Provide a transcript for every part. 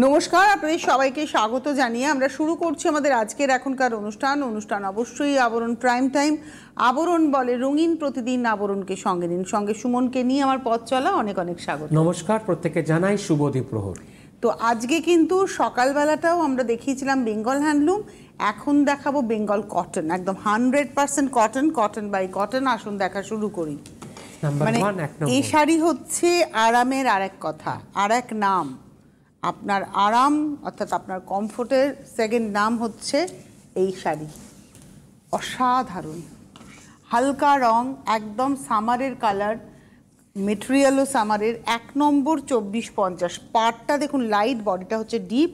নমস্কার, আপনাদের সবাইকে স্বাগত জানিয়ে আমরা শুরু করছি আমাদের আজকের এখনকার অনুষ্ঠান অবশ্যই আবরণ প্রাইম টাইম। আবরণ বলে রঙিন প্রতিদিন, আবরণকে সঙ্গে নিন। সঙ্গে সুমনকে নিয়ে আমার পথ চলা, অনেক অনেক স্বাগত। নমস্কার, প্রত্যেককে জানাই শুভ দ্বিপ্রহর। তো আজকে কিন্তু সকালবেলাটাও আমরা দেখিয়েছিলাম বেঙ্গল হ্যান্ডলুম, এখন দেখাবো বেঙ্গল কটন, একদম 100% কটন, কটন বাই কটন। আসুন দেখা শুরু করি। মানে এই শাড়ি হচ্ছে আরামের আরেক কথা, আর এক নাম। আপনার আরাম অর্থাৎ আপনার কমফোর্টের সেকেন্ড নাম হচ্ছে এই শাড়ি। অসাধারণ হালকা রং, একদম সামারের কালার, মেটেরিয়ালও সামারের। 1 নম্বর 2450। পাড়টা দেখুন লাইট, বডিটা হচ্ছে ডিপ,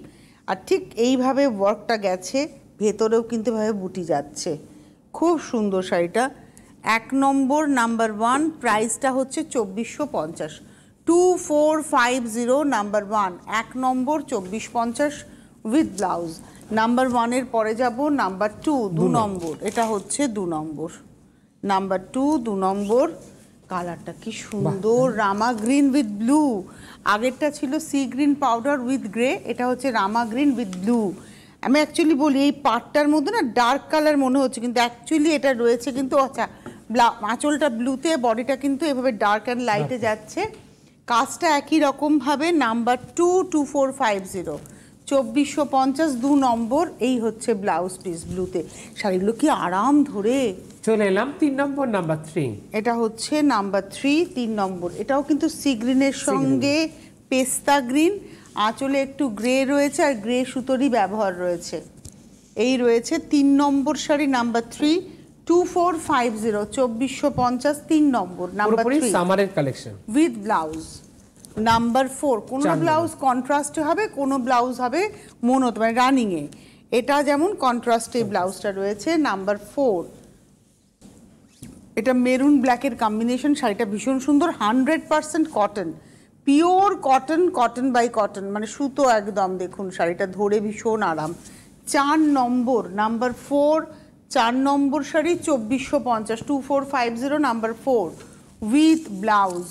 আর ঠিক এইভাবে ওয়ার্কটা গেছে, ভেতরেও কিন্তু এভাবে বুটি যাচ্ছে। খুব সুন্দর শাড়িটা। 1 নম্বর নাম্বার 1, প্রাইসটা হচ্ছে 2450। 2450 নাম্বার 1, 1 নম্বর 2450 উইথ ব্লাউজ। নাম্বার 1-এর পরে যাব নাম্বার 2, 2 নম্বর। এটা হচ্ছে 2 নম্বর। নাম্বার 2, 2 নম্বর। কালারটা কি সুন্দর, রামা গ্রিন উইথ ব্লু। আগেরটা ছিল sea green powder with grey, এটা হচ্ছে রামা গ্রিন উইথ ব্লু। আমি অ্যাকচুয়ালি বলি এই পাটটার মধ্যে না ডার্ক কালার মনে হচ্ছে, কিন্তু অ্যাকচুয়ালি এটা রয়েছে কিন্তু আচ্ছা আঁচলটা ব্লুতে, বডিটা কিন্তু এভাবে ডার্ক অ্যান্ড লাইটে যাচ্ছে। কাজটা একই রকমভাবে। নাম্বার 2, 2450, 2450, 2 নম্বর। এই হচ্ছে ব্লাউজ পিস ব্লুতে। শাড়িগুলো কি আরাম ধরে। চলে এলাম 3 নম্বর, নাম্বার 3। এটা হচ্ছে নাম্বার 3, 3 নম্বর। এটাও কিন্তু সি গ্রিনের সঙ্গে পেস্তা গ্রিন, আঁচলে একটু গ্রে রয়েছে আর গ্রে সুতোরই ব্যবহার রয়েছে। এই রয়েছে 3 নম্বর শাড়ি, নাম্বার 3, 2450, 2450, 3 নম্বর। নাম্বার 3 সামারের কালেকশন উইথ ব্লাউজ। নাম্বার 4, কোনো ব্লাউজ কন্ট্রাস্টে হবে, কোনো ব্লাউজ হবে মনোত মানে রানিংয়ে। এটা যেমন কন্ট্রাস্টে ব্লাউজটা রয়েছে। নাম্বার 4, এটা মেরুন ব্ল্যাকের কম্বিনেশন। শাড়িটা ভীষণ সুন্দর, 100% cotton, pure cotton, cotton by cotton, মানে সুতো একদম। দেখুন শাড়িটা ধরে ভীষণ আরাম। 4 নম্বর, নাম্বার 4, 4 নম্বর শাড়ি 2450, 2450, নাম্বার 4 উইথ ব্লাউজ।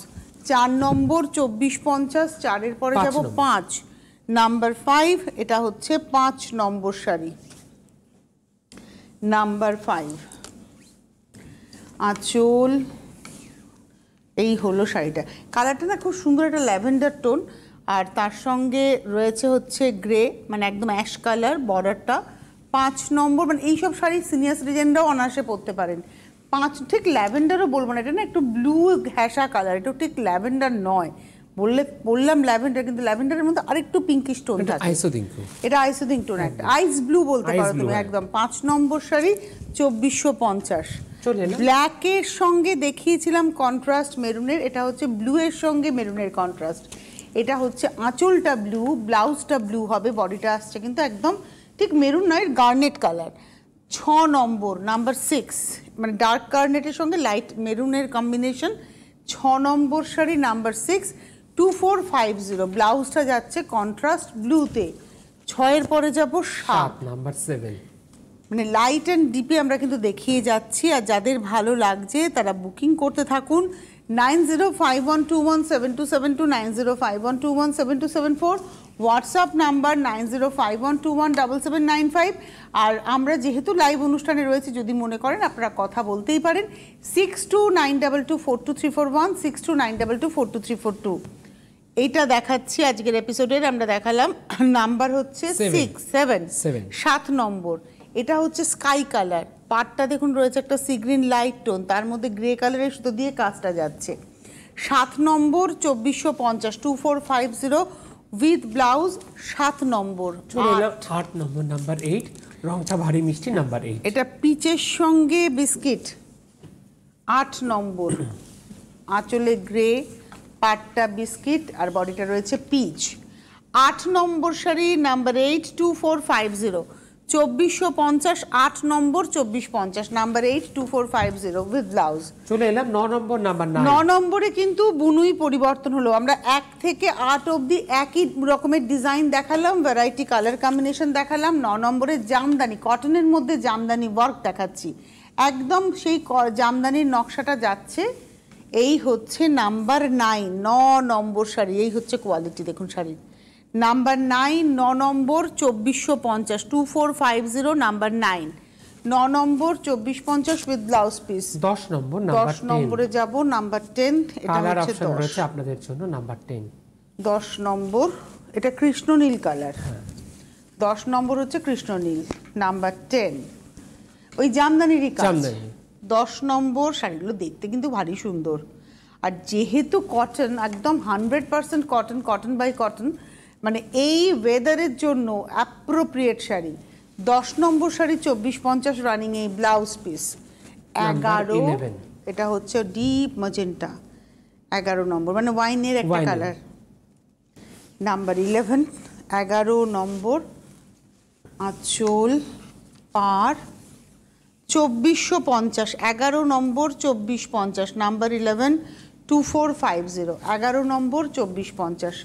4 নম্বর 2450, 4-এর পরে যাব 5, নাম্বার 5। এটা হচ্ছে 5 নম্বর শাড়ি, নাম্বার 5। আঁচল, এই হলো শাড়িটা। কালারটা না খুব সুন্দর, একটা ল্যাভেন্ডার টোন, আর তার সঙ্গে রয়েছে হচ্ছে গ্রে, মানে একদম অ্যাশ কালার। বর্ডারটা 5 নম্বর, মানে এইসব শাড়ি সিনিয়র সিটিজেনরাও অনায়াসে পরতে পারেন। 5 ঠিক ল্যাভেন্ডারও বলবো না, এটা না একটু ব্লু ঘ্যাসা কালার, এটা ঠিক ল্যাভেন্ডার নয়। বললাম ল্যাভেন্ডার, কিন্তু ল্যাভেন্ডারের মধ্যে আরেকটু পিঙ্কিশ টোন থাকে। এটা আইসোদিং টোন, একটা আইস ব্লু বলতে পারো তুমি একদম। 5 নম্বর শাড়ি 2450। ব্ল্যাকের সঙ্গে দেখিয়েছিলাম কন্ট্রাস্ট মেরুনের, এটা হচ্ছে ব্লু এর সঙ্গে মেরুনের কন্ট্রাস্ট। এটা হচ্ছে আঁচলটা ব্লু, ব্লাউজটা ব্লু হবে, বডিটা আসছে কিন্তু একদম ঠিক মেরুন নয়, গার্নেট কালার। 6 নম্বর, নাম্বার 6, মানে ডার্ক গার্নেটের সঙ্গে লাইট মেরুনের কম্বিনেশন। 6 নম্বর শাড়ি, নাম্বার 6, 2450। ব্লাউজটা যাচ্ছে কন্ট্রাস্ট ব্লুতে। 6-এর পরে যাব 7, নাম্বার 7। মানে লাইট অ্যান্ড ডিপে আমরা কিন্তু দেখিয়ে যাচ্ছি, আর যাদের ভালো লাগছে তারা বুকিং করতে থাকুন। 9051217272, 9051217274, হোয়াটসঅ্যাপ নাম্বার 9051217795। আর আমরা যেহেতু লাইভ অনুষ্ঠানে রয়েছে, যদি মনে করেন আপনারা কথা বলতেই পারেন। 6292242341, 6292242342। এইটা দেখাচ্ছি আজকের এপিসোডের, আমরা দেখালাম নাম্বার হচ্ছে 7 নম্বর। এটা হচ্ছে স্কাই কালার, পাটটা দেখুন রয়েছে একটা সি গ্রিন লাইট টোন, তার মধ্যে গ্রে কালারের সুতো দিয়ে কাজটা যাচ্ছে। 7 নম্বর 2450, 2450 with blouse. 7 number. 8 number, number 8, রংটা ভারী মিষ্টি, নাম্বার 8। এটা পিচের সঙ্গে বিস্কিট। 8 নম্বর, আঁচলে গ্রে, পাটটা বিস্কিট আর বডিটা রয়েছে পিচ। 8 নম্বর শাড়ি, নাম্বার 8, 2450, 2450, 8 নম্বর 2450, নাম্বার 8, 2450 উইথ ব্লাউজ। চলে এলাম 9 নম্বর, নাম্বার 9। 9 নম্বরে কিন্তু বুনুই পরিবর্তন হলো। আমরা 1 থেকে 8 অবধি একই রকমের ডিজাইন দেখালাম, ভ্যারাইটি কালার কম্বিনেশন দেখালাম। 9 নম্বরে জামদানি, কটনের মধ্যে জামদানি ওয়ার্ক দেখাচ্ছি, একদম সেই জামদানির নকশাটা যাচ্ছে। এই হচ্ছে নাম্বার 9, 9 নম্বর শাড়ি। এই হচ্ছে কোয়ালিটি, দেখুন শাড়ির number 9 9 number 2450 2450 number 9 9 number 2450 with blouse piece. 10 number number 10 নম্বরে যাব নাম্বার 10 এটা কালার হচ্ছে অপশন 10 রয়েছে আপনাদের জন্য নাম্বার 10। 10 নম্বর এটা কৃষ্ণ নীল কালার। 10 নম্বর হচ্ছে কৃষ্ণ নীল নাম্বার 10 ওই জামদানিরই কাজ। জামদানি। 10 নম্বর শাড়িগুলো দেখতে কিন্তু ভারী সুন্দর, আর যেহেতু কটন একদম 100% কটন, কটন বাই কটন, মানে এই ওয়েদারের জন্য অ্যাপ্রোপ্রিয়েট শাড়ি। 10 নম্বর শাড়ি 2450 রানিং, এই ব্লাউজ পিস। 11 এটা হচ্ছে ডিপ ম্যাজেন্টা, 11 নম্বর মানে ওয়াইনের একটা কালার। নাম্বার 11 11 নম্বর আঁচল পার 2450, 11 নম্বর 2450 number 11 2450, 11 number 2450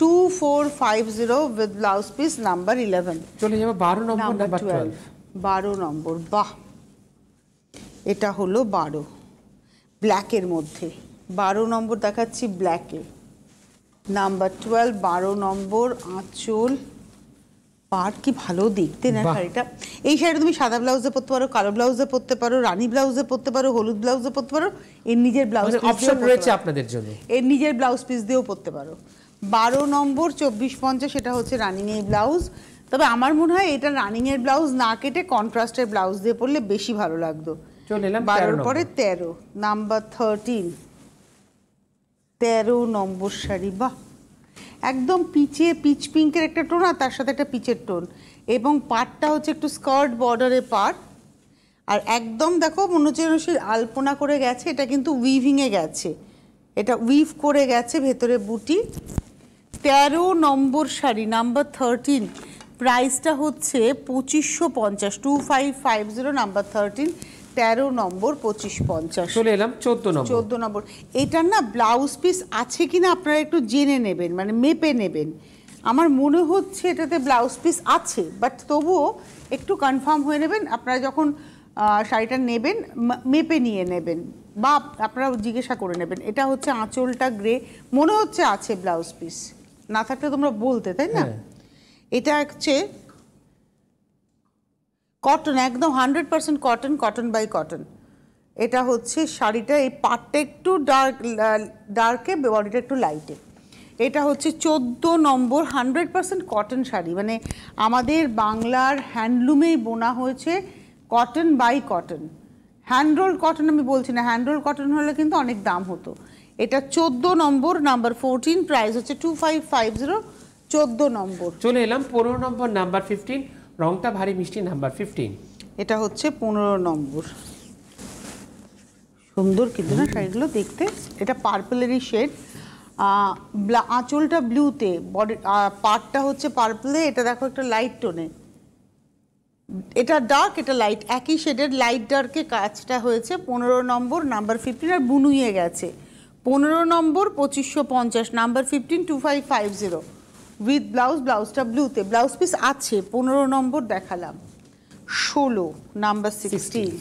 2450 with blouse piece number 11। চলে যাবে 12 নম্বর নাম্বার 12। 12 নম্বর, বাহ এটা হলো 12 ব্ল্যাকের মধ্যে। 12 নম্বর দেখাচ্ছি ব্ল্যাকে, নাম্বার 12 12 নম্বর আঁচল পাট, কি ভালো দেখতে না শাড়িটা। এই শাড়িটা তুমি সাদা ব্লাউজে পরতে পারো, কালো ব্লাউজে পরতে পারো, রানী ব্লাউজে পরতে পারো, হলুদ ব্লাউজে পরতে পারো, এর নিজের ব্লাউজ অপশন রয়েছে আপনাদের জন্য, এর নিজের ব্লাউজ পিস দিয়েও পরতে পারো। 12 নম্বর 2450 সেটা হচ্ছে রানিং এর ব্লাউজ। তবে আমার মনে হয় এটা রানিং এর ব্লাউজ না কেটে কন্ট্রাস্টের ব্লাউজ দিয়ে পরলে বেশি ভালো লাগতো। চলে এলাম 12 পরে 13 নাম্বার 13 13 নম্বর শাড়ি, বাহ একদম পিচে পিচ পিঙ্কের একটা টোন আর তার সাথে একটা পিচের টোন, এবং পাটটা হচ্ছে একটু স্কার্ট বর্ডারের পাট, আর একদম দেখো মনে হচ্ছে আলপনা করে গেছে, এটা কিন্তু উইভিংয়ে গেছে, এটা উইভ করে গেছে ভেতরে বুটি। 13 নম্বর শাড়ি নাম্বার 13 প্রাইসটা হচ্ছে 2550 2550 নাম্বার 13 13 নম্বর 2550। চলে এলাম 14 নম্বর। 14 নম্বর এটার না ব্লাউজ পিস আছে কিনা আপনারা একটু জেনে নেবেন, মানে মেপে নেবেন। আমার মনে হচ্ছে এটাতে ব্লাউজ পিস আছে, বাট তবুও একটু কনফার্ম হয়ে নেবেন আপনারা যখন শাড়িটা নেবেন, মেপে নিয়ে নেবেন বা আপনারা জিজ্ঞাসা করে নেবেন। এটা হচ্ছে আঁচলটা গ্রে, মনে হচ্ছে আছে ব্লাউজ পিস, না থাকলে তোমরা বলতে, তাই না? এটা হচ্ছে কটন, একদম 100% কটন, কটন বাই কটন। এটা হচ্ছে শাড়িটা, এই পাটটা একটু ডার্কে, বডিটা একটু লাইটে। এটা হচ্ছে 14 নম্বর 100% কটন শাড়ি, মানে আমাদের বাংলার হ্যান্ডলুমেই বোনা হয়েছে, cotton by cotton. Hand roll cotton আমি বলছি না, হ্যান্ড রোল কটন হলে কিন্তু অনেক দাম হতো। এটা 14 নম্বর নাম্বার 14 প্রাইস হচ্ছে 2550 14 নম্বর। চলে এলাম 15 নম্বর নাম্বার 15 রংটা ভারী মিষ্টি নাম্বার 15। এটা হচ্ছে 15 নম্বর, সুন্দর কিন্তু না শাড়িগুলো দেখতে। এটা পার্পলেরই শেড, আঁচলটা ব্লুতে, বডি পার্টটা হচ্ছে পার্পলে, এটা দেখো একটা লাইট টোনে, এটা ডার্ক এটা লাইট, একই শেডের লাইট ডার্কে কাজটা হয়েছে। 15 নম্বর নাম্বার 15 আর বুনুইয়ে গেছে। 15 নম্বর 2550 নাম্বার 15 2550 উইথ ব্লাউজ, ব্লাউজটা ব্লুতে, ব্লাউজ পিস আছে। 15 নম্বর দেখালাম। 16 নাম্বার 16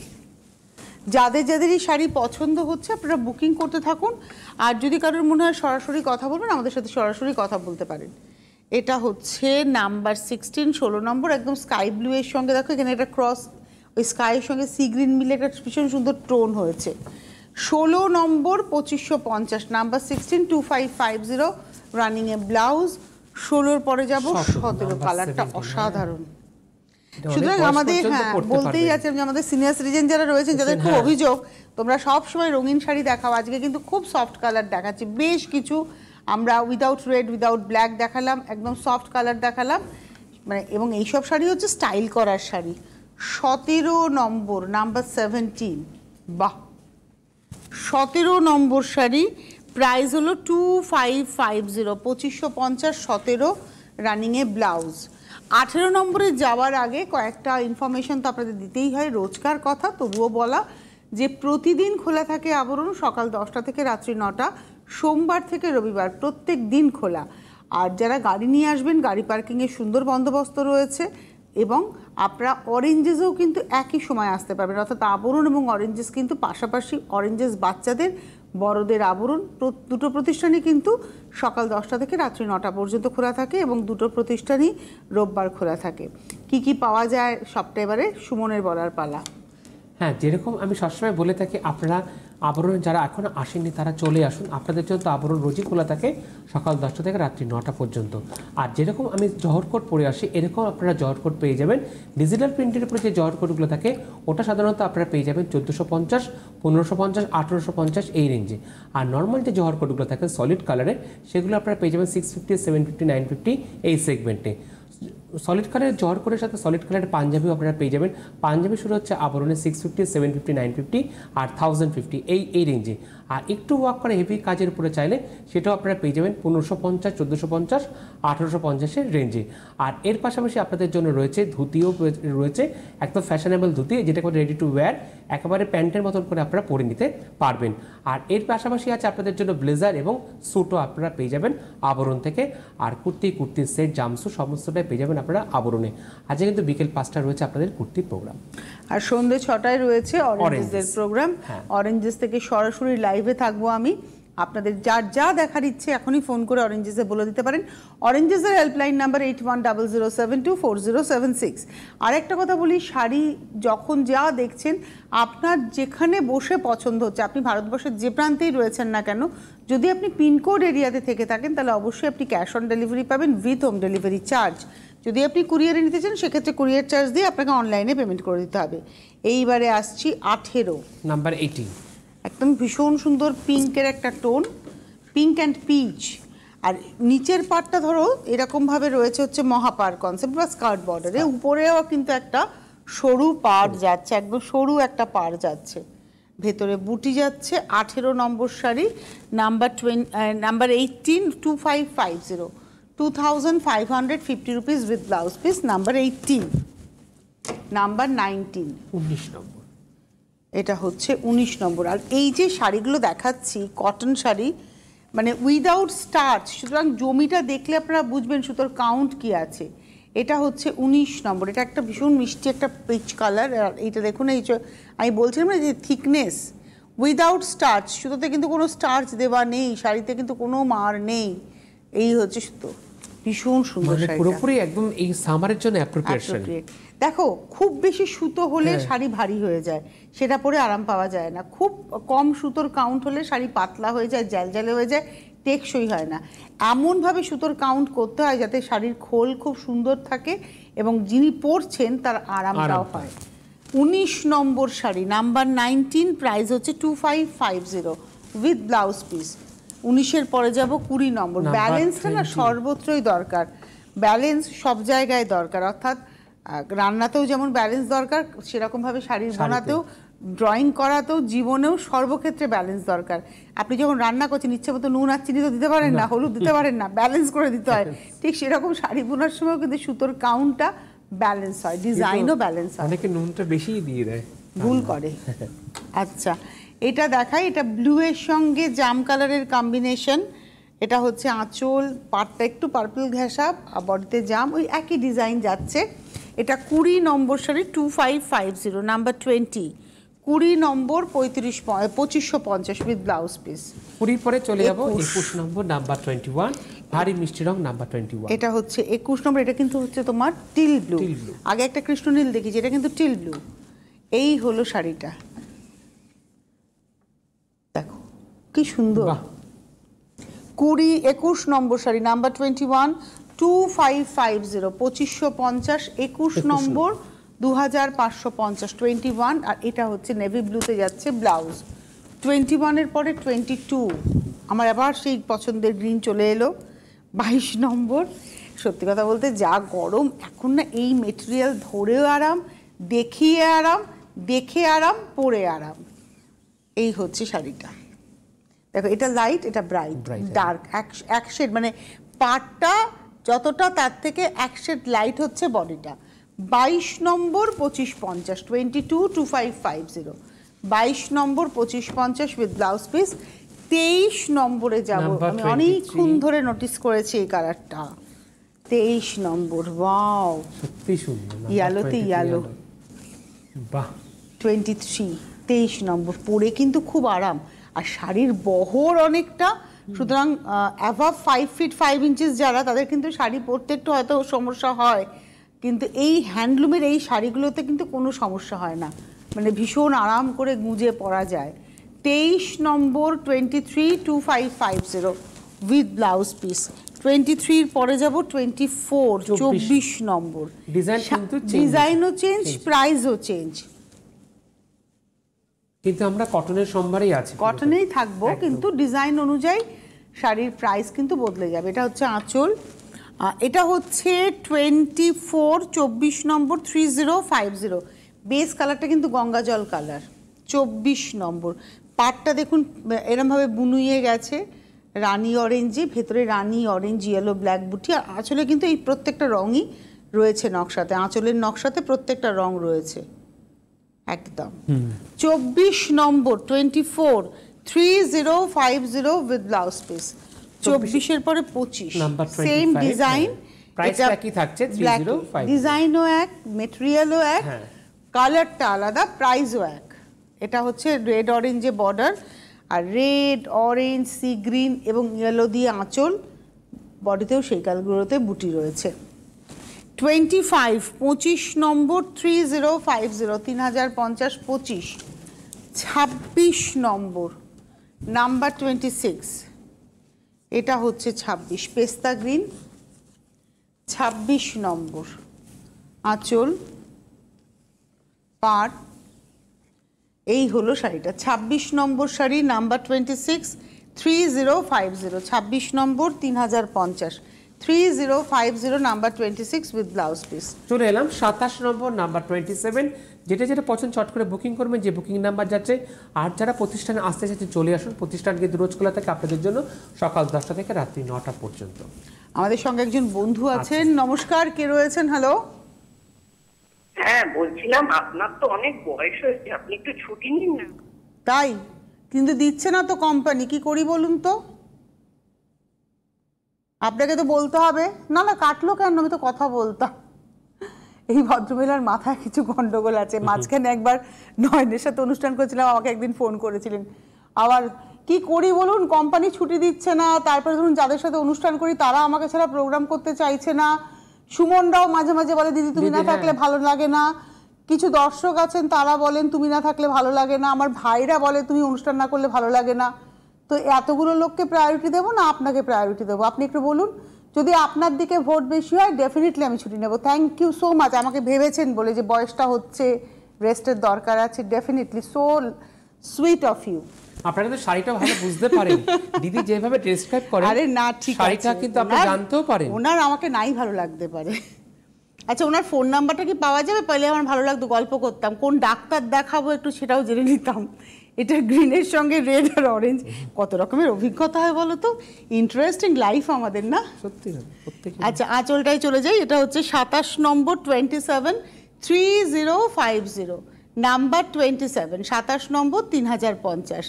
যাদের যাদেরই শাড়ি পছন্দ হচ্ছে আপনারা বুকিং করতে থাকুন, আর যদি কারোর মনে হয় সরাসরি কথা বলবেন আমাদের সাথে সরাসরি কথা বলতে পারেন। এটা হচ্ছে নাম্বার 16 16 নম্বর, একদম স্কাই ব্লু এর সঙ্গে দেখো এখানে একটা ক্রস, ওই স্কাইয়ের সঙ্গে সি গ্রিন মিলে একটা ভীষণ সুন্দর টোন হয়েছে। 16 নম্বর 2550 নাম্বার 16 2550 রানিং এ ব্লাউজ। 16 পরে যাব 17 কালারটা অসাধারণ। সুতরাং আমাদের বলতেই আছে যে আমাদের সিনিয়র সিটিজেন যারা রয়েছেন যাদের খুব অভিযোগ তোমরা সব সময় রঙিন শাড়ি দেখাও, আজকে কিন্তু খুব সফট কালার দেখাচ্ছি বেশ কিছু। আমরা উইদাউট রেড উইদাউট ব্ল্যাক দেখালাম, একদম সফট কালার দেখালাম, মানে এবং এইসব শাড়ি হচ্ছে স্টাইল করার শাড়ি। 17 নম্বর নাম্বার 17, বাহ 17 নম্বর শাড়ি প্রাইস হলো 2550 2550 17 রানিংয়ে ব্লাউজ। 18 নম্বরে যাওয়ার আগে কয়েকটা ইনফরমেশন তো আপনাদের দিতেই হয়, রোজকার কথা তবুও বলা, যে প্রতিদিন খোলা থাকে আবরণ সকাল 10টা থেকে রাত্রি 9টা, সোমবার থেকে রবিবার প্রত্যেক দিন খোলা। আর যারা গাড়ি নিয়ে আসবেন গাড়ি পার্কিংয়ের সুন্দর বন্দোবস্ত রয়েছে, এবং আপনারা অরেঞ্জেসও কিন্তু একই সময় আসতে পারবেন, অর্থাৎ আবরণ এবং অরেঞ্জেস কিন্তু পাশাপাশি, অরেঞ্জেস বাচ্চাদের বড়দের আবরণ। দুটো প্রতিষ্ঠানই কিন্তু সকাল 10টা থেকে রাত্রি 9টা পর্যন্ত খোলা থাকে এবং দুটো প্রতিষ্ঠানই রোববার খোলা থাকে। কি কি পাওয়া যায় সবটা এবারে সুমনের বলার পালা। হ্যাঁ, যেরকম আমি সবসময় বলে থাকি, আপনারা আবরণ যারা এখনো আসেননি তারা চলে আসুন। আপনাদের জন্য তো আবরণ রোজই খোলা থাকে সকাল 10টা থেকে রাত্রি 9টা পর্যন্ত। আর যেরকম আমি জহর কোট পরে আসি, এরকম আপনারা জহর কোট পেয়ে যাবেন। ডিজিটাল প্রিন্টের উপরে যে জহর কোটগুলো থাকে ওটা সাধারণত আপনারা পেয়ে যাবেন 1450, 1550, 1850 এই রেঞ্জে। আর নর্মাল যে জহর কোটগুলো থাকে সলিড কালারে, সেগুলো আপনারা পেয়ে যাবেন 650, 750, 950 এই সেগমেন্টে। সলিড কালারের জহর কোটের সাথে সলিড কালারের পাঞ্জাবিও আপনারা পেয়ে যাবেন। পাঞ্জাবি শুরু হচ্ছে আবরণে 650, 750, 950 আর 1050 এই রেঞ্জে। আর একটু ওয়ার্ক করে হেভি কাজের উপরে চাইলে সেটাও আপনারা পেয়ে যাবেন 1550, 1450, 1850 রেঞ্জে। আর এর পাশাপাশি আপনাদের জন্য রয়েছে ধুতিও রয়েছে, একদম ফ্যাশনেবল ধুতি, যেটা করে রেডি টু ওয়্যার, একেবারে প্যান্টের মতন করে আপনারা পরে নিতে পারবেন। আর এর পাশাপাশি আছে আপনাদের জন্য ব্লেজার এবং স্যুটও আপনারা পেয়ে যাবেন আবরণ থেকে। আর কুর্তির সেট, জামস্যুট সমস্তটাই পেয়ে যাবেন আপনারা আবরণে। আজকে কিন্তু বিকেল 5টা রয়েছে আপনাদের কুর্তির প্রোগ্রাম, আর সন্ধ্যে 6টায় রয়েছে অরেঞ্জেসের প্রোগ্রাম। অরেঞ্জেস থেকে সরাসরি লাইভে থাকবো আমি। আপনাদের যার যা দেখার ইচ্ছে এখনই ফোন করে অরেঞ্জেসে বলে দিতে পারেন। অরেঞ্জেসের হেল্পলাইন নাম্বার 8100724076। আর একটা কথা বলি, শাড়ি যখন যা দেখছেন আপনার যেখানে বসে পছন্দ হচ্ছে, আপনি ভারতবর্ষের যে প্রান্তেই রয়েছেন না কেন, যদি আপনি পিনকোড এরিয়াতে থেকে থাকেন তাহলে অবশ্যই আপনি ক্যাশ অন ডেলিভারি পাবেন উইথ হোম ডেলিভারি চার্জ। যদি আপনি কুরিয়ারে নিতে চান সেক্ষেত্রে কুরিয়ার চার্জ দিয়ে আপনাকে অনলাইনে পেমেন্ট করে দিতে হবে। এইবারে আসছি 18 নাম্বার 18, একদম ভীষণ সুন্দর পিঙ্কের একটা টোন, পিঙ্ক অ্যান্ড পিচ। আর নিচের পাড়টা ধরো এরকমভাবে রয়েছে হচ্ছে মহাপার কনসেপ্ট বা স্কার্ট বর্ডারে, উপরেও কিন্তু একটা সরু পাড় যাচ্ছে, একদম সরু একটা পাড় যাচ্ছে, ভেতরে বুটি যাচ্ছে। 18 নম্বর sari, number 18, 2550, 2550 rupees with blouse piece. Number 18, number 19, 19 নম্বর, এটা হচ্ছে 19 নম্বর। আর এই যে শাড়িগুলো দেখাচ্ছি কটন শাড়ি, মানে উইদাউট স্টার্চ, সুতরাং জমিটা দেখলে আপনারা বুঝবেন সুতোর কাউন্ট কি আছে। এটা হচ্ছে 19 নম্বর, এটা একটা ভীষণ মিষ্টি একটা পিচ কালার। আর এইটা দেখুন, এই আমি বলছিলাম না যে থিকনেস, উইদাউট স্টার্চ, সুতোতে কিন্তু কোনো স্টার্চ দেওয়া নেই, শাড়িতে কিন্তু কোনো মার নেই, এই হচ্ছে সুতো। ভীষণ সুন্দর শাড়ি, পুরোপুরি একদম এই সামারের জন্য অ্যাপ্রোপ্রিয়েশন। দেখো খুব বেশি সুতো হলে শাড়ি ভারী হয়ে যায়, সেটা পরে আরাম পাওয়া যায় না। খুব কম সুতোর কাউন্ট হলে শাড়ি পাতলা হয়ে যায়, জ্যালজ্যালে হয়ে যায়, টেকসই হয় না। এমনভাবে সুতোর কাউন্ট করতে হয় যাতে শাড়ির খোল খুব সুন্দর থাকে এবং যিনি পরছেন তার আরামটাও হয়। 19 নম্বর শাড়ি, নাম্বার 19, প্রাইস হচ্ছে 2550 উইথ ব্লাউজ পিস। 19-এর পরে যাব 20 নম্বর। ব্যালেন্সটা না সর্বত্রই দরকার, ব্যালেন্স সব জায়গায় দরকার, অর্থাৎ রান্নাতেও যেমন ব্যালেন্স দরকার, সেরকমভাবে শাড়ির বোনাতেও, ড্রয়িং করাতেও, জীবনেও সর্বক্ষেত্রে ব্যালেন্স দরকার। আপনি যখন রান্না করছেন ইচ্ছে মতো নুন আর চিনি তো দিতে পারেন না, হলুদ দিতে পারেন না, ব্যালেন্স করে দিতে হয়। ঠিক সেরকম শাড়ি বোনার সময়ও কিন্তু সুতোর কাউন্টটা ব্যালেন্স হয়, ডিজাইনও ব্যালেন্স হয়। অনেকে নুনটা বেশিই দিয়ে দেয়, ভুল করে। আচ্ছা, এটা দেখাই, এটা ব্লু এর সঙ্গে জাম কালারের কম্বিনেশন। এটা হচ্ছে আঁচল, পাটটা একটু পার্পল ঘেঁষা, আর বডিতে জাম, ওই একই ডিজাইন যাচ্ছে। এটা 20 নম্বর শাড়ি, 2550, নাম্বার 20, 20 নম্বর, 2550 উইথ ব্লাউজ পিস। 20 পরে চলে যাব 21 নম্বর, নাম্বার 21, ভারী মিষ্টি রং, নাম্বার 21। এটা হচ্ছে 21 নম্বর, এটা কিন্তু হচ্ছে তোমার টিল ব্লু। আগে একটা কৃষ্ণ নীল দেখেছি, এটা কিন্তু টিল ব্লু। এই হলো শাড়িটা, দেখো কি সুন্দর। 21 নম্বর শাড়ি, নাম্বার 21, 2550, 2550, 21 নম্বর, 2550, 21। আর এটা হচ্ছে নেভি ব্লুতে যাচ্ছে ব্লাউজ। 21-এর পরে 22, আমার আবার সেই পছন্দের গ্রিন চলে এলো। 22 নম্বর, সত্যি কথা বলতে যা গরম এখন না, এই মেটেরিয়াল ধরেও আরাম, দেখিয়ে আরাম, দেখে আরাম, পরে আরাম। এই হচ্ছে শাড়িটা, দেখো এটা লাইট, এটা ব্রাইট, ডার্ক, এক শেড, মানে পাটটা যতটা তার থেকে এক শেড লাইট হচ্ছে বডিটা। 22 নম্বর, 2550, 22, 2550, 22 নম্বর, 2550 উইথ ব্লাউজ পিস। 23 নম্বরে যাব, আমি অনেকক্ষণ ধরে নোটিস করেছি এই কালারটা। 23 নম্বর, ওয়াও, সত্যি সুন্দর, ইয়ালোতে ইয়ালো, বাহ। 23, 23 নম্বর, পরে কিন্তু খুব আরাম। আর শাড়ির বহর অনেকটা, সুতরাং অ্যাভাব 5 ফিট 5 ইঞ্চিস যারা, তাদের কিন্তু শাড়ি পরতে একটু হয়তো সমস্যা হয়, কিন্তু এই হ্যান্ডলুমের এই শাড়িগুলোতে কিন্তু কোনো সমস্যা হয় না, মানে ভীষণ আরাম করে গুঁজে পরা যায়। 23 নম্বর 232550 উইথ ব্লাউজ পিস। 23 পরে যাব 24 24 নম্বর। ডিজাইনও চেঞ্জ, প্রাইসও চেঞ্জ, কিন্তু আমরা কটনের সম্ভারেই আছি, কটনেই থাকবো, কিন্তু ডিজাইন অনুযায়ী শাড়ির প্রাইস কিন্তু বদলে যাবে। এটা হচ্ছে আঁচল, এটা হচ্ছে 24 24 নম্বর 3050। বেস কালারটা কিন্তু গঙ্গা জল কালার। 24 নম্বর পাটটা দেখুন এরমভাবে বুনুইয়ে গেছে রানি অরেঞ্জে, ভেতরে রানি অরেঞ্জ ইয়েলো ব্ল্যাক বুটি, আর আঁচলে কিন্তু এই প্রত্যেকটা রঙই রয়েছে নকশাতে, আঁচলের নকশাতে প্রত্যেকটা রং রয়েছে একদম। 24 নম্বর 24 3050 উইথ ব্লাউজ পিস। 24 এর পরে 25 সেম ডিজাইন, প্রাইস একই থাকছে 3050। ডিজাইনও এক, মেটেরিয়ালও এক, কালারটা আলাদা, প্রাইসও এক। এটা হচ্ছে রেড অরেঞ্জে বর্ডার, আর রেড অরেঞ্জ সি গ্রিন এবং ইয়েলো দিয়ে আঁচল, বডিতেও সেই কালারগুলোতে বুটি রয়েছে। 25 নম্বর 3050 3050 25। 26 নম্বর নাম্বার 26, এটা হচ্ছে 26 পেস্তা গ্রিন। 26 নম্বর আঁচল, পাড়, এই হলো শাড়িটা। 26 নম্বর শাড়ি নাম্বার 26 3050, 26 নম্বর 3050 3050 নাম্বার 26 উইথ ব্লাউজ পিস। চলে এলাম 27 নম্বর নাম্বার 27। যেটা যেটা পছন্দ চট করে বুকিং করবেন, যে বুকিং নাম্বার যাচ্ছে। আর যারা প্রতিষ্ঠানে আসতে চাইছে চলে আসুন, প্রতিষ্ঠান কিন্তু রোজ খোলা থাকে আপনাদের জন্য সকাল 10টা থেকে রাত্রি 9টা পর্যন্ত। আমাদের সঙ্গে একজন বন্ধু আছেন, নমস্কার, কে রয়েছেন? হ্যালো। হ্যাঁ বলছিলাম, আপনার তো অনেক বয়স হয়েছে, আপনি একটু ছুটি নিন না। তাই কিন্তু দিচ্ছে না তো কোম্পানি, কি করি বলুন তো? আপনাকে তো বলতে হবে। না না, কাটলো কেন? আমি তো কথা বলতাম। এই ভদ্রমহিলার মাথায় কিছু গন্ডগোল আছে। মাঝখানে একবার নয়নের সাথে অনুষ্ঠান করেছিলাম, আমাকে একদিন ফোন করেছিলেন, আবার কি করি বলুন, কোম্পানি ছুটি দিচ্ছে না, তারপরে ধরুন যাদের সাথে অনুষ্ঠান করি তারা আমাকে ছাড়া প্রোগ্রাম করতে চাইছে না। সুমনরাও মাঝে মাঝে বলে দিদি তুমি না থাকলে ভালো লাগে না, কিছু দর্শক আছেন তারা বলেন তুমি না থাকলে ভালো লাগে না, আমার ভাইরা বলে তুমি অনুষ্ঠান না করলে ভালো লাগে না। তো এতগুলো লোককে প্রায়োরিটি দেবো না আপনাকে প্রায়োরিটি দেবো? আপনি একটু বলুন। যদি আপনার দিকে ভোট বেশি হয় ডেফিনেটলি আমি ছুটি নেব। থ্যাংক ইউ সো মাচ, আমাকে ভেবেছেন বলে, যে বয়সটা হচ্ছে, রেস্টের দরকার আছে। Definitely, so sweet of you. আপনারা তো শাড়িটা ভালো বুঝতে পারেন, দিদি যেভাবে ডেসক্রাইব করেন। আরে না, ঠিক আছে, শাড়িটা কিন্তু আপনি জানতেও পারেন। ওনার আমাকে নাই ভালো লাগতে পারে। আচ্ছা, ওনার ফোন নাম্বারটা কি পাওয়া যাবে? পরে আমার ভালো লাগতো, গল্প করতাম, কোন ডাক্তার দেখাবো একটু সেটাও জেনে নিতাম। এটা গ্রিনের সঙ্গে রেড আর অরেঞ্জ, কত রকমের অভিজ্ঞতা হয় বলো তো। ইন্টারেস্টিং লাইফ আমাদের, না? সত্যি। আচ্ছা, আঁচলটাই চলে যাই। এটা হচ্ছে 27 নম্বর 27 3050 নাম্বার 27, 27 নম্বর 3050।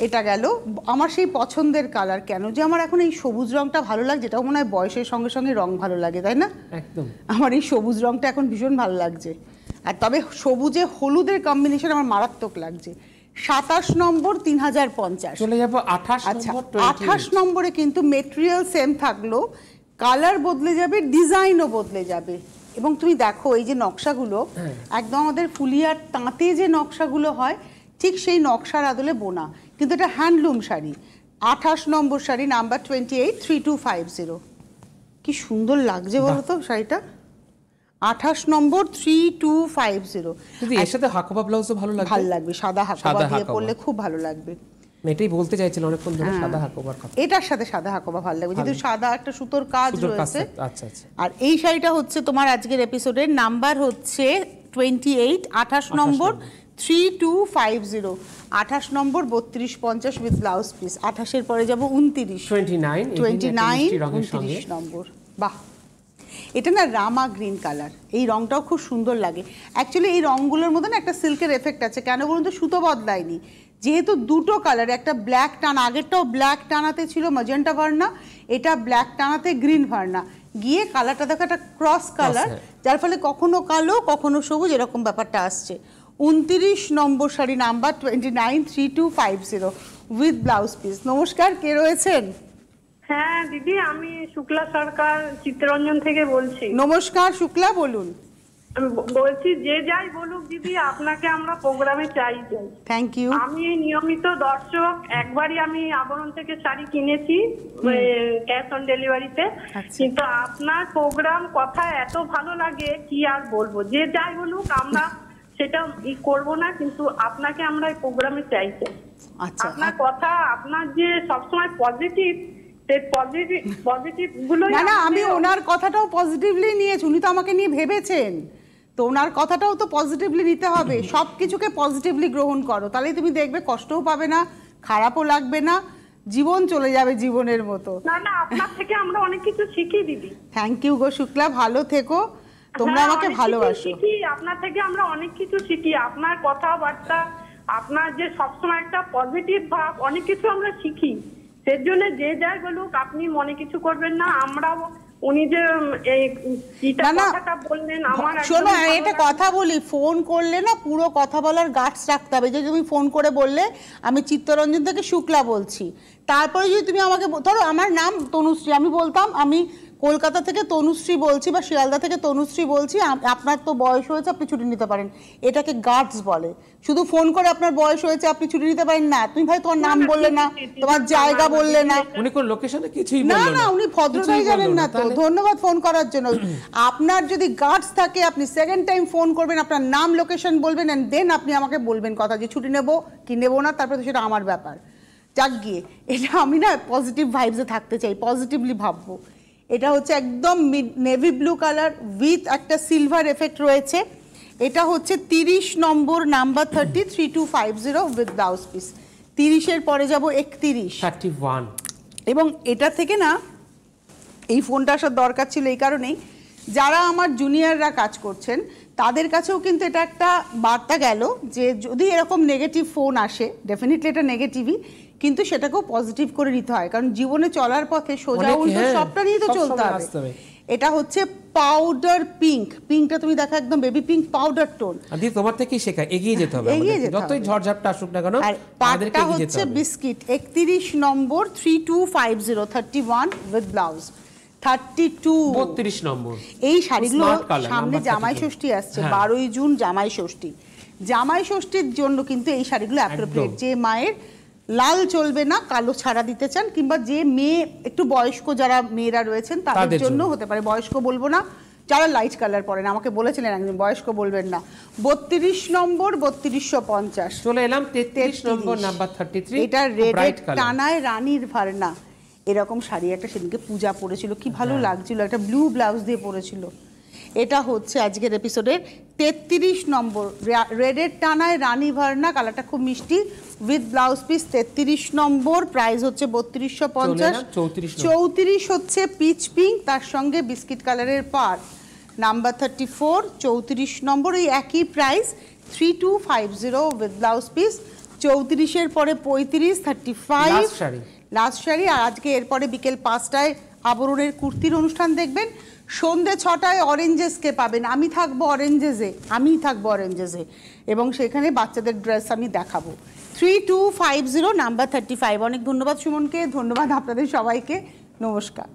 এটা গেল আমার সেই পছন্দের কালার। কেন যে আমার এখন এই সবুজ রংটা ভালো লাগছে, এটাও মনে হয় বয়সের সঙ্গে সঙ্গে রং ভালো লাগে, তাই না? একদম। আমার এই সবুজ রংটা এখন ভীষণ ভালো লাগছে। আর তবে সবুজে হলুদের কম্বিনেশন আমার মারাত্মক লাগছে। 27 নম্বর 3050। চলে যাব 28 নম্বর 28 নম্বরে কিন্তু মেটেরিয়াল সেম থাকলো, কালার বদলে যাবে, ডিজাইনও বদলে যাবে। এবং তুমি দেখো এই যে নকশাগুলো, একদম আমাদের ফুলিয়ার তাঁতে যে নকশাগুলো হয় ঠিক সেই নকশার আদলে বোনা, কিন্তু এটা হ্যান্ডলুম শাড়ি। 28 নম্বর শাড়ি নাম্বার 28 3250। কি সুন্দর লাগছে বলো তো শাড়িটা। 28 নম্বর 3250। যদি এর সাথে হাকোবা ব্লাউজও ভালো লাগবে। ভালো লাগবে, সাদা হাকোবা দিয়ে পরলে খুব ভালো লাগবে। এটাই বলতে চাইছিলাম অনেকক্ষণ ধরে, সাদা হাকোবার কথা। এটার সাথে সাদা হাকোবা ভালো লাগবে, যেহেতু সাদা একটা সুতোর কাজ রয়েছে। আচ্ছা আচ্ছা। আর এই শাড়িটা হচ্ছে তোমার আজকের এপিসোডের নাম্বার হচ্ছে 28, 28 নম্বর 3250, 28 নম্বর 3250 উইথ ব্লাউজ পিস। 28 এর পরে যাব 29 29 নম্বর। বাহ, এটা না রামা গ্রিন কালার, এই রংটাও খুব সুন্দর লাগে। অ্যাকচুয়ালি এই রংগুলোর মধ্যে না একটা সিল্কের এফেক্ট আছে, কেন বলুন তো? সুতো বদলায়নি, যেহেতু দুটো কালার, একটা ব্ল্যাক টানা, আগেরটাও ব্ল্যাক টানাতে ছিল ম্যাজেন্টা ভার্না, এটা ব্ল্যাক টানাতে গ্রিন ভার্না গিয়ে কালারটা দেখো একটা ক্রস কালার, যার ফলে কখনো কালো কখনো সবুজ এরকম ব্যাপারটা আসছে। 29 নম্বর sari number 29 3250 with blouse piece. নমস্কার, কে রয়েছেন? হ্যাঁ দিদি, আমি শুক্লা সরকার চিত্তরঞ্জন থেকে বলছি। নমস্কার শুক্লা, বলুন। আমি বলছি, যে যাই বলুক দিদি, আপনাকে আমরা প্রোগ্রামে চাই। Thank you. আমি নিয়মিত দর্শক, একবারই আমি আবরণ থেকে শাড়ি কিনেছি ক্যাশ অন ডেলিভারিতে, কিন্তু আপনার প্রোগ্রাম কথা এত ভালো লাগে কি আর বলবো। যে যাই বলুক আমরা সেটা করব না, কিন্তু আপনাকে আমরা এই প্রোগ্রামে চাইছি। আচ্ছা, আপনার কথা, আপনার যে সবসময় পজিটিভ, পজিটিভ গুলো। না না, আমি ওনার কথাটাও পজিটিভলি নিয়েছি, উনি তো আমাকে নিয়ে ভেবেছেন, তো ওনার কথাটাও তো পজিটিভলি নিতে হবে। সব কিছুকে পজিটিভলি গ্রহণ করো, তাহলেই তুমি দেখবে কষ্টও পাবে না, খারাপও লাগবে না, জীবন চলে যাবে জীবনের মতো। না না, আপনার থেকে আমরা অনেক কিছু শিখি দিদি। থ্যাংক ইউ গো শুক্লা, ভালো থেকো, তোমরা আমাকে ভালোবাসো। আপনার থেকে আমরা অনেক কিছু শিখি, আপনার কথাবার্তা, আপনার যে সবসময় একটা পজিটিভ ভাব, অনেক কিছু আমরা শিখি। সেই জন্য যে যাই বলুক আপনি মনে কিছু করবেন না। আমরাও উনি যে কথাটা বললেন, আমার শোনো এটা কথা বলি, ফোন করলে না পুরো কথা বলার গাটস রাখতে হবে। যে তুমি ফোন করে বললে আমি চিত্তরঞ্জন থেকে শুক্লা বলছি, তারপরে যদি তুমি আমাকে ধরো আমার নাম তনুশ্রী, আমি বলতাম আমি কলকাতা থেকে তনুশ্রী বলছি বা শিয়ালদা থেকে তনুশ্রী বলছি, আপনার তো বয়স হয়েছে, আপনি ছুটি নিতে পারেন, এটাকে গার্ডস বলে। শুধু ফোন করে আপনার বয়স হয়েছে আপনি ছুটি নিতে পারেন না, তুমি ভাই তোমার নাম বললে না, তোমার জায়গা বললে না, উনি কোন লোকেশনে কিছুই না বললেন না, উনি ভদ্রতাই জানেন না তো। ধন্যবাদ ফোন করার জন্য। আপনার যদি গার্ডস থাকে আপনি সেকেন্ড টাইম ফোন করবেন, আপনার নাম লোকেশন বলবেন, এন্ড দেন আপনি আমাকে বলবেন কথা যে ছুটি নেব কি নেব না, তারপরে তো সেটা আমার ব্যাপার। যাক গিয়ে, এটা আমি না পজিটিভ ভাইবসে থাকতে চাই, পজিটিভলি ভাববো। এটা হচ্ছে একদম নেভি ব্লু কালার উইথ একটা সিলভার এফেক্ট রয়েছে। এটা হচ্ছে 30 নম্বর নাম্বার 30 3250 উইথ ব্লাউজ পিস। 30-এর পরে যাব 31 এবং এটা থেকে না এই ফোনটা আসার দরকার ছিল এই কারণেই, যারা আমার জুনিয়ররা কাজ করছেন তাদের কাছেও কিন্তু এটা একটা বার্তা গেল যে যদি এরকম নেগেটিভ ফোন আসে, ডেফিনেটলি এটা নেগেটিভই, কিন্তু সেটাকেও পজিটিভ করে নিতে হয়, কারণ জীবনে চলার পথে সোজা উল্টো সবটা নিয়ে তো চলতে হবে। এটা হচ্ছে পাউডার পিঙ্ক, পিঙ্কটা তুমি দেখো একদম বেবি পিঙ্ক পাউডার টোন। আদি তোমার থেকে শেখা, এগিয়ে যেতে হবে আমাদের, যতই ঝড়ঝাপটা আসুক না কেন আমাদেরকে এগিয়ে যেতে হবে। হচ্ছে বিস্কিট 31 নম্বর 3250 31 উইথ ব্লাউজ 32 নম্বর। এই শাড়িগুলো সামনে জামাই ষষ্ঠী আসছে, 12ই জুন জামাই ষষ্ঠী। জামাই ষষ্ঠীর জন্য কিন্তু এই শাড়িগুলো অ্যাপ্রোপ্রিয়েট। যে মায়ের লাল চলবে না, কালো ছাড়া দিতে চান, কিংবা যে মেয়ে একটু বয়স্ক যারা মেয়েরা রয়েছেন তাদের জন্য হতে পারে। বয়স্ক বলবো না, যারা লাইট কালার পরেন, আমাকে বলেছিলেন একদিন বয়স্ক বলবেন না। 32 নম্বর 3250। চলে এলাম 33 নম্বর নাম্বার 33। এটা রেড টানায় রানীর ভারনা, এরকম শাড়ি একটা সেদিনকে পূজা পরেছিল, কি ভালো লাগছিল, একটা ব্লু ব্লাউজ দিয়ে পরেছিল। এটা হচ্ছে আজকের এপিসোডের 33 নম্বর রেডের টানায় রানী ভারনা, কালারটা খুব মিষ্টি with blouse piece. 33 number, price হচ্ছে 3250। 34 হচ্ছে পিচ পিঙ্ক, তার সঙ্গে বিস্কিট কালারের পার নাম্বার 34 34 নম্বর, এই একই প্রাইস 3250 উইথ ব্লাউজ পিস। 34-এর পরে 35 35 লাস্ট শাড়ি। আর আজকে এরপরে বিকেল 5টায় আবরণের কুর্তির অনুষ্ঠান দেখবেন, সন্ধ্যে 6টায় অরেঞ্জেসকে পাবেন। আমি থাকবো অরেঞ্জেসে এবং সেখানে বাচ্চাদের ড্রেস আমি দেখাবো। 3250 নাম্বার 35। অনেক ধন্যবাদ সুমনকে, ধন্যবাদ আপনাদের সবাইকে, নমস্কার।